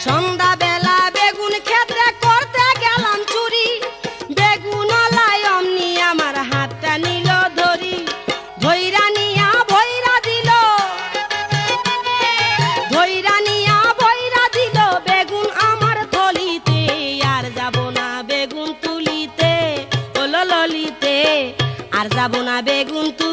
সন্ধ্যা বেলা বেগুন ক্ষেত্রে করতে গেলাম চুরি, বেগুন লাই অমনি আমার হাতটা নিল ধরি, ধইরা নিয়া ভইরা দিল, ধইরা নিয়া ভইরা দিল বেগুন আমার থলিতে। আর যাব না বেগুন তুলিতে, ও ললিতে, আর যাব না বেগুন তুলিতে।